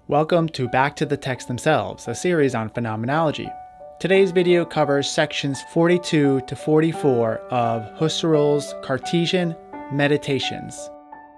Welcome to Back to the Text Themselves, a series on phenomenology. Today's video covers sections 42 to 44 of Husserl's Cartesian Meditations.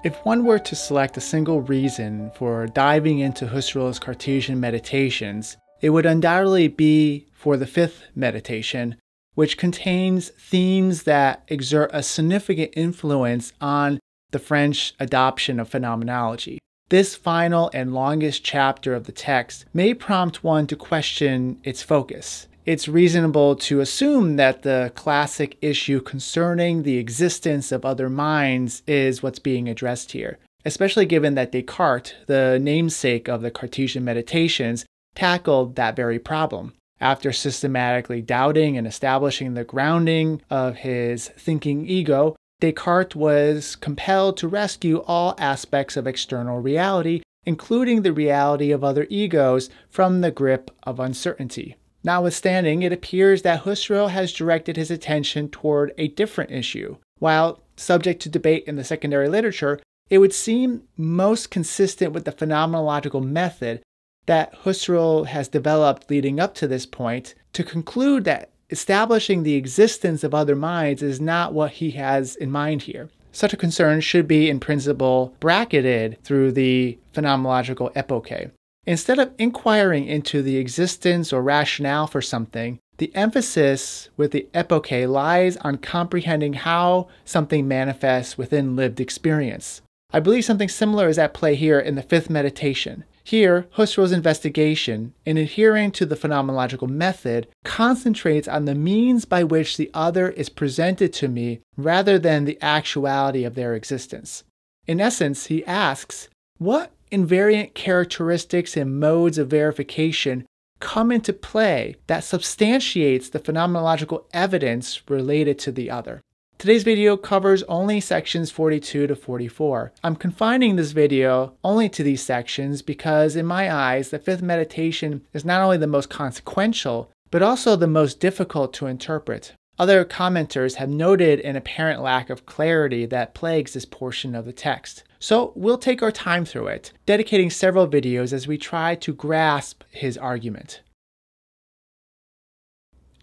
If one were to select a single reason for diving into Husserl's Cartesian Meditations, it would undoubtedly be for the fifth meditation, which contains themes that exert a significant influence on the French adoption of phenomenology. This final and longest chapter of the text may prompt one to question its focus. It's reasonable to assume that the classic issue concerning the existence of other minds is what's being addressed here, especially given that Descartes, the namesake of the Cartesian Meditations, tackled that very problem. After systematically doubting and establishing the grounding of his thinking ego, Descartes was compelled to rescue all aspects of external reality, including the reality of other egos, from the grip of uncertainty. Notwithstanding, it appears that Husserl has directed his attention toward a different issue. While subject to debate in the secondary literature, it would seem most consistent with the phenomenological method that Husserl has developed leading up to this point to conclude that establishing the existence of other minds is not what he has in mind here. Such a concern should be, in principle, bracketed through the phenomenological epoche. Instead of inquiring into the existence or rationale for something, the emphasis with the epoche lies on comprehending how something manifests within lived experience. I believe something similar is at play here in the fifth meditation. Here, Husserl's investigation, in adhering to the phenomenological method, concentrates on the means by which the other is presented to me rather than the actuality of their existence. In essence, he asks, what invariant characteristics and modes of verification come into play that substantiates the phenomenological evidence related to the other? Today's video covers only sections 42 to 44. I'm confining this video only to these sections because, in my eyes, the fifth meditation is not only the most consequential, but also the most difficult to interpret. Other commenters have noted an apparent lack of clarity that plagues this portion of the text. So we'll take our time through it, dedicating several videos as we try to grasp his argument.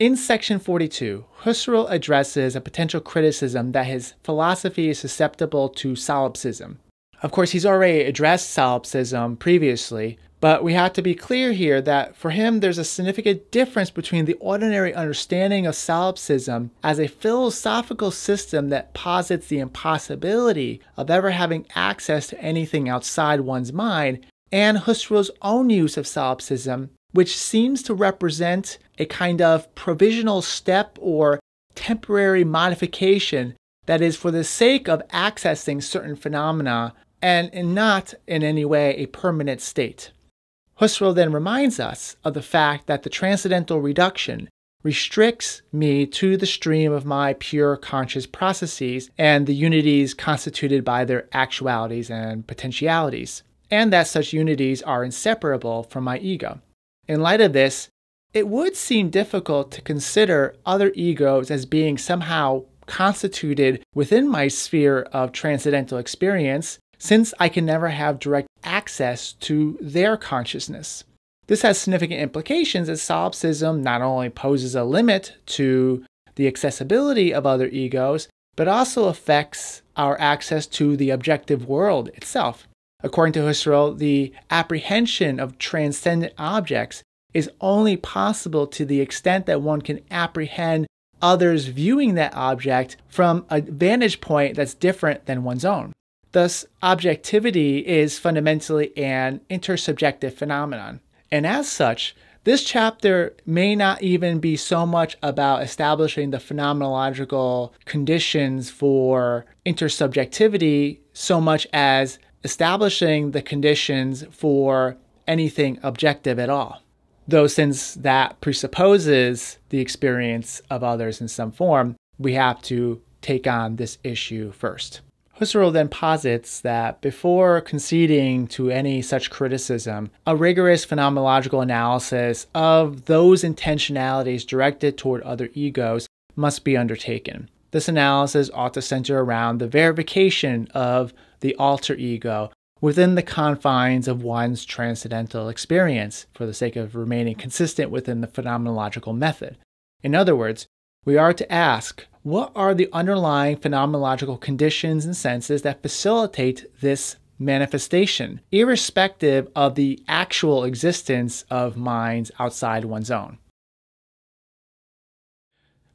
In section 42, Husserl addresses a potential criticism that his philosophy is susceptible to solipsism. Of course, he's already addressed solipsism previously, but we have to be clear here that for him there's a significant difference between the ordinary understanding of solipsism as a philosophical system that posits the impossibility of ever having access to anything outside one's mind, and Husserl's own use of solipsism, which seems to represent a kind of provisional step or temporary modification that is for the sake of accessing certain phenomena and not in any way a permanent state. Husserl then reminds us of the fact that the transcendental reduction restricts me to the stream of my pure conscious processes and the unities constituted by their actualities and potentialities, and that such unities are inseparable from my ego. In light of this, it would seem difficult to consider other egos as being somehow constituted within my sphere of transcendental experience, since I can never have direct access to their consciousness. This has significant implications as solipsism not only poses a limit to the accessibility of other egos, but also affects our access to the objective world itself. According to Husserl, the apprehension of transcendent objects is only possible to the extent that one can apprehend others viewing that object from a vantage point that's different than one's own. Thus, objectivity is fundamentally an intersubjective phenomenon. And as such, this chapter may not even be so much about establishing the phenomenological conditions for intersubjectivity so much as establishing the conditions for anything objective at all. Though since that presupposes the experience of others in some form, we have to take on this issue first. Husserl then posits that before conceding to any such criticism, a rigorous phenomenological analysis of those intentionalities directed toward other egos must be undertaken. This analysis ought to center around the verification of the alter ego, within the confines of one's transcendental experience for the sake of remaining consistent within the phenomenological method. In other words, we are to ask, what are the underlying phenomenological conditions and senses that facilitate this manifestation, irrespective of the actual existence of minds outside one's own?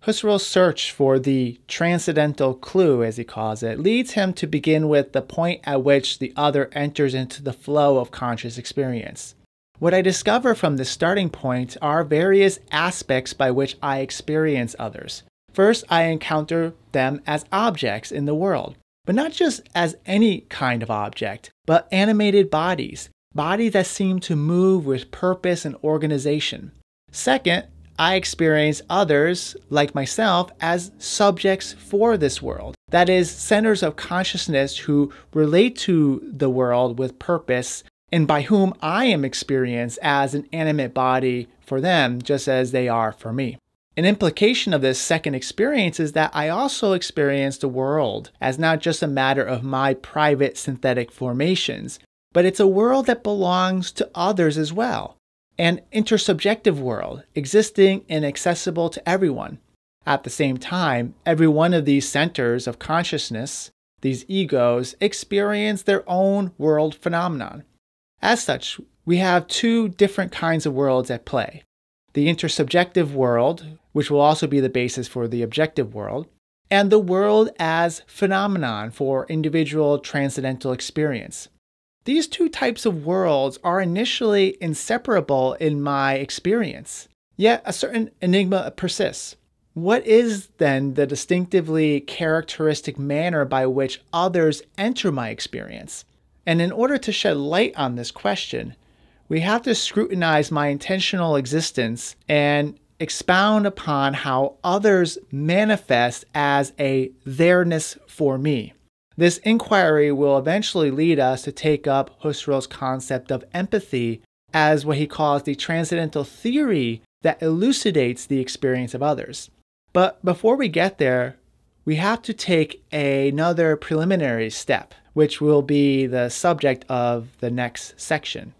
Husserl's search for the transcendental clue, as he calls it, leads him to begin with the point at which the other enters into the flow of conscious experience. What I discover from this starting point are various aspects by which I experience others. First, I encounter them as objects in the world, but not just as any kind of object, but animated bodies that seem to move with purpose and organization. Second, I experience others, like myself, as subjects for this world. That is, centers of consciousness who relate to the world with purpose and by whom I am experienced as an animate body for them, just as they are for me. An implication of this second experience is that I also experience the world as not just a matter of my private synthetic formations, but it's a world that belongs to others as well. An intersubjective world, existing and accessible to everyone. At the same time, every one of these centers of consciousness, these egos, experience their own world phenomenon. As such, we have two different kinds of worlds at play. The intersubjective world, which will also be the basis for the objective world, and the world as phenomenon for individual transcendental experience. These two types of worlds are initially inseparable in my experience, yet a certain enigma persists. What is then the distinctively characteristic manner by which others enter my experience? And in order to shed light on this question, we have to scrutinize my intentional existence and expound upon how others manifest as a theirs for me. This inquiry will eventually lead us to take up Husserl's concept of empathy as what he calls the transcendental theory that elucidates the experience of others. But before we get there, we have to take another preliminary step, which will be the subject of the next section.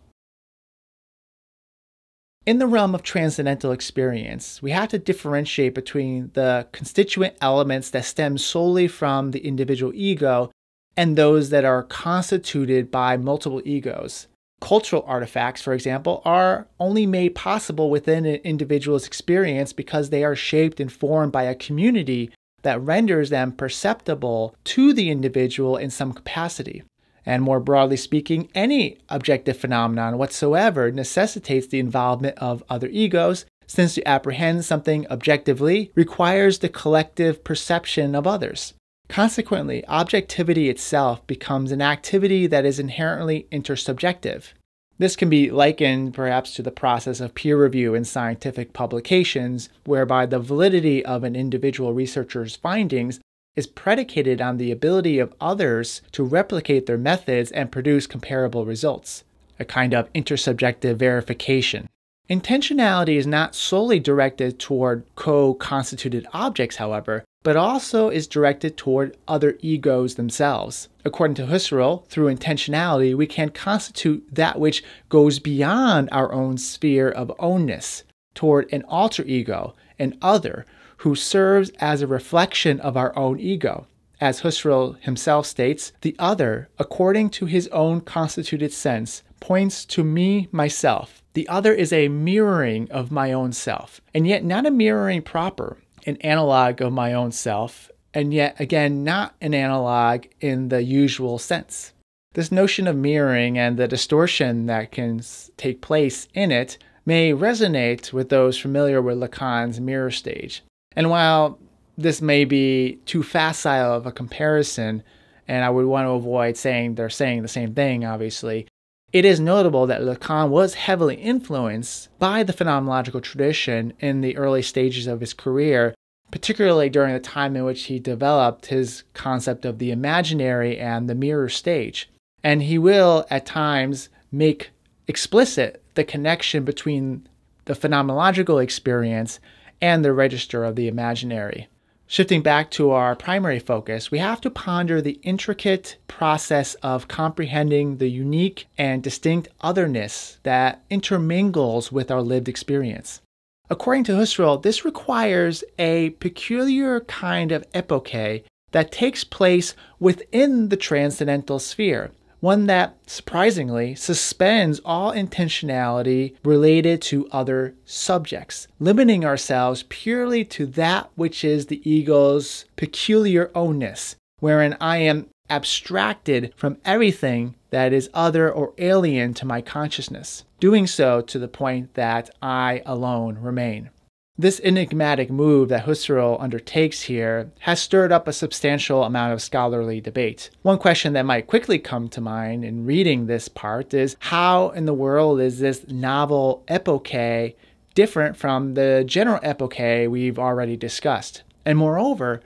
In the realm of transcendental experience, we have to differentiate between the constituent elements that stem solely from the individual ego and those that are constituted by multiple egos. Cultural artifacts, for example, are only made possible within an individual's experience because they are shaped and formed by a community that renders them perceptible to the individual in some capacity. And more broadly speaking, any objective phenomenon whatsoever necessitates the involvement of other egos, since to apprehend something objectively requires the collective perception of others. Consequently, objectivity itself becomes an activity that is inherently intersubjective. This can be likened perhaps to the process of peer review in scientific publications, whereby the validity of an individual researcher's findings is predicated on the ability of others to replicate their methods and produce comparable results, a kind of intersubjective verification. Intentionality is not solely directed toward co-constituted objects, however, but also is directed toward other egos themselves. According to Husserl, through intentionality, we can constitute that which goes beyond our own sphere of ownness, toward an alter ego, an other, who serves as a reflection of our own ego. As Husserl himself states, the other, according to his own constituted sense, points to me, myself. The other is a mirroring of my own self, and yet not a mirroring proper, an analog of my own self, and yet again not an analog in the usual sense. This notion of mirroring and the distortion that can take place in it may resonate with those familiar with Lacan's mirror stage. And while this may be too facile of a comparison, and I would want to avoid saying they're saying the same thing, obviously, it is notable that Lacan was heavily influenced by the phenomenological tradition in the early stages of his career, particularly during the time in which he developed his concept of the imaginary and the mirror stage. And he will, at times, make explicit the connection between the phenomenological experience and the register of the imaginary. Shifting back to our primary focus, we have to ponder the intricate process of comprehending the unique and distinct otherness that intermingles with our lived experience. According to Husserl, this requires a peculiar kind of epoche that takes place within the transcendental sphere, one that, surprisingly, suspends all intentionality related to other subjects, limiting ourselves purely to that which is the ego's peculiar ownness, wherein I am abstracted from everything that is other or alien to my consciousness, doing so to the point that I alone remain. This enigmatic move that Husserl undertakes here has stirred up a substantial amount of scholarly debate. One question that might quickly come to mind in reading this part is, how in the world is this novel epoche different from the general epoche we've already discussed? And moreover,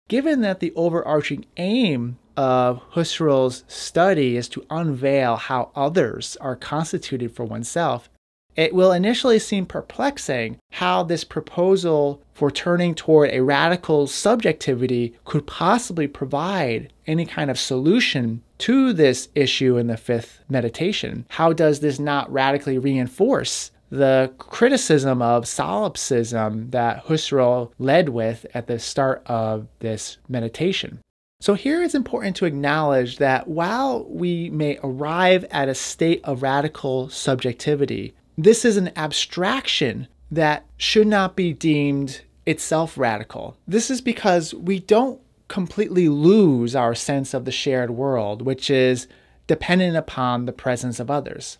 given that the overarching aim of Husserl's study is to unveil how others are constituted for oneself, it will initially seem perplexing how this proposal for turning toward a radical subjectivity could possibly provide any kind of solution to this issue in the fifth meditation. How does this not radically reinforce the criticism of solipsism that Husserl led with at the start of this meditation? So here it's important to acknowledge that while we may arrive at a state of radical subjectivity, this is an abstraction that should not be deemed itself radical. This is because we don't completely lose our sense of the shared world, which is dependent upon the presence of others.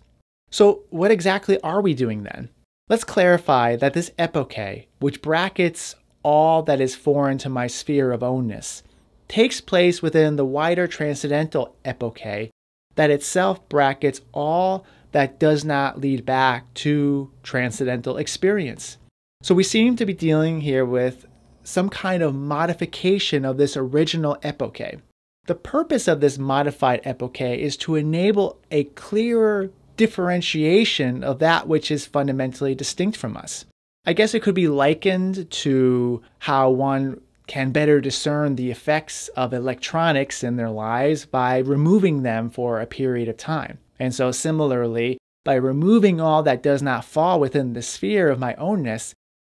So what exactly are we doing then? Let's clarify that this epoche, which brackets all that is foreign to my sphere of ownness, takes place within the wider transcendental epoche that itself brackets all that does not lead back to transcendental experience. So we seem to be dealing here with some kind of modification of this original epoche. The purpose of this modified epoche is to enable a clearer differentiation of that which is fundamentally distinct from us. I guess it could be likened to how one can better discern the effects of electronics in their lives by removing them for a period of time. And so similarly, by removing all that does not fall within the sphere of my ownness,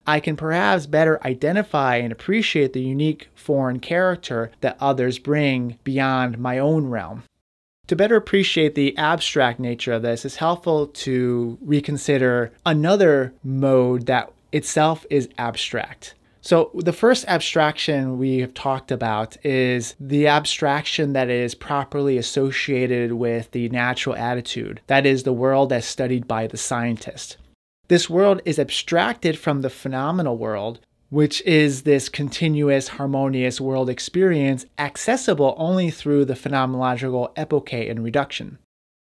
I can perhaps better identify and appreciate the unique foreign character that others bring beyond my own realm. To better appreciate the abstract nature of this, it's helpful to reconsider another mode that itself is abstract. So the first abstraction we have talked about is the abstraction that is properly associated with the natural attitude, that is, the world as studied by the scientist. This world is abstracted from the phenomenal world, which is this continuous, harmonious world experience accessible only through the phenomenological epoche and reduction.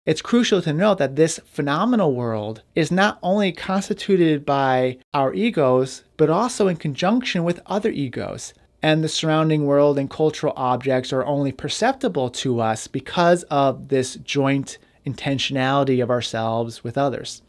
It's crucial to note that this phenomenal world is not only constituted by our egos, but also in conjunction with other egos. And the surrounding world and cultural objects are only perceptible to us because of this joint intentionality of ourselves with others.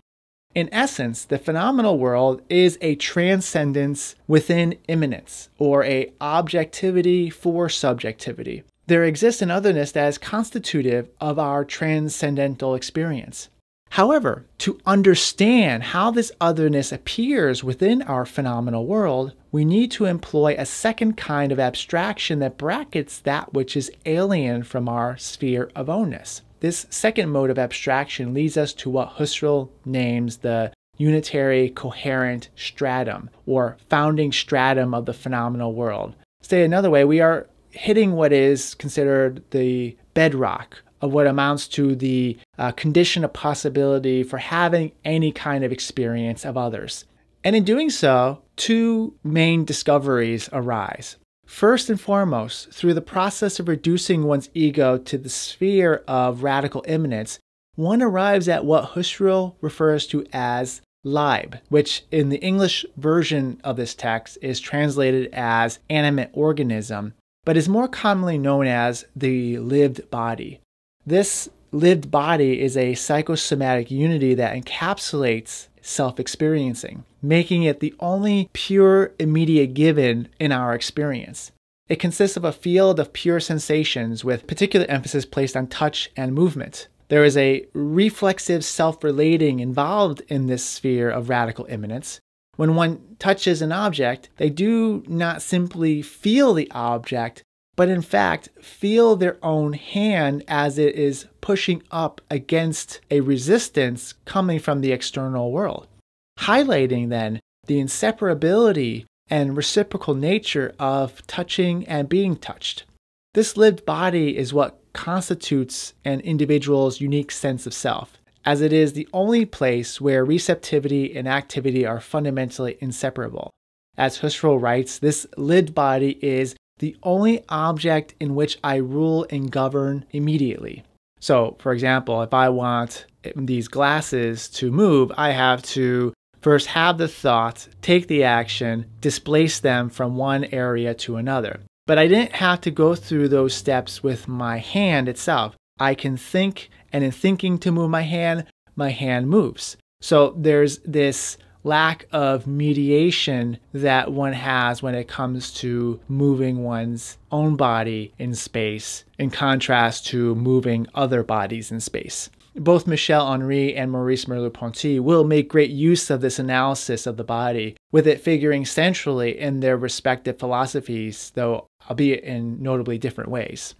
In essence, the phenomenal world is a transcendence within immanence, or a objectivity for subjectivity. There exists an otherness that is constitutive of our transcendental experience. However, to understand how this otherness appears within our phenomenal world, we need to employ a second kind of abstraction that brackets that which is alien from our sphere of ownness. This second mode of abstraction leads us to what Husserl names the unitary coherent stratum, or founding stratum of the phenomenal world. Say another way, we are hitting what is considered the bedrock of what amounts to the condition of possibility for having any kind of experience of others. And in doing so, two main discoveries arise. First and foremost, through the process of reducing one's ego to the sphere of radical immanence, one arrives at what Husserl refers to as Leib, which in the English version of this text is translated as animate organism, but is more commonly known as the lived body. This lived body is a psychosomatic unity that encapsulates self-experiencing, making it the only pure immediate given in our experience. It consists of a field of pure sensations with particular emphasis placed on touch and movement. There is a reflexive self-relating involved in this sphere of radical immanence. When one touches an object, they do not simply feel the object, but in fact feel their own hand as it is pushing up against a resistance coming from the external world, highlighting then the inseparability and reciprocal nature of touching and being touched. This lived body is what constitutes an individual's unique sense of self, as it is the only place where receptivity and activity are fundamentally inseparable. As Husserl writes, this lived body is the only object in which I rule and govern immediately. So, for example, if I want these glasses to move, I have to first have the thought, take the action, displace them from one area to another. But I didn't have to go through those steps with my hand itself. I can think, and in thinking to move my hand moves. So there's this lack of mediation that one has when it comes to moving one's own body in space, in contrast to moving other bodies in space. Both Michel Henry and Maurice Merleau-Ponty will make great use of this analysis of the body, with it figuring centrally in their respective philosophies, though albeit in notably different ways.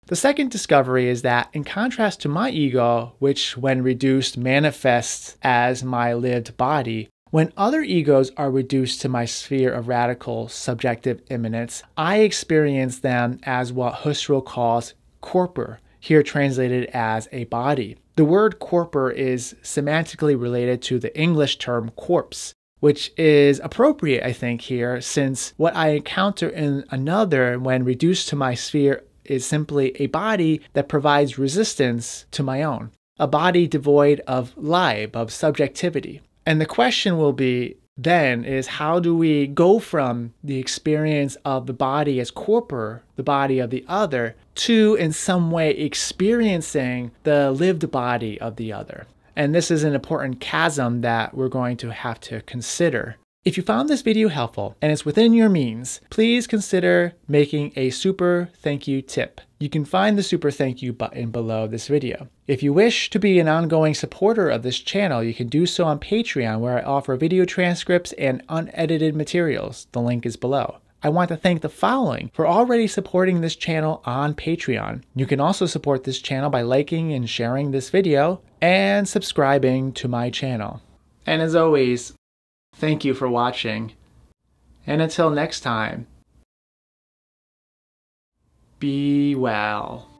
The second discovery is that, in contrast to my ego, which when reduced manifests as my lived body, when other egos are reduced to my sphere of radical subjective immanence, I experience them as what Husserl calls corpor, here translated as a body. The word corpor is semantically related to the English term corpse, which is appropriate, I think, here, since what I encounter in another when reduced to my sphere is simply a body that provides resistance to my own, a body devoid of libe, of subjectivity. And the question will be then is, how do we go from the experience of the body as corpor, the body of the other, to in some way experiencing the lived body of the other? And this is an important chasm that we're going to have to consider. If you found this video helpful and it's within your means, please consider making a super thank you tip. You can find the super thank you button below this video. If you wish to be an ongoing supporter of this channel, you can do so on Patreon, where I offer video transcripts and unedited materials. The link is below. I want to thank the following for already supporting this channel on Patreon. You can also support this channel by liking and sharing this video and subscribing to my channel. And as always, thank you for watching. And until next time, be well.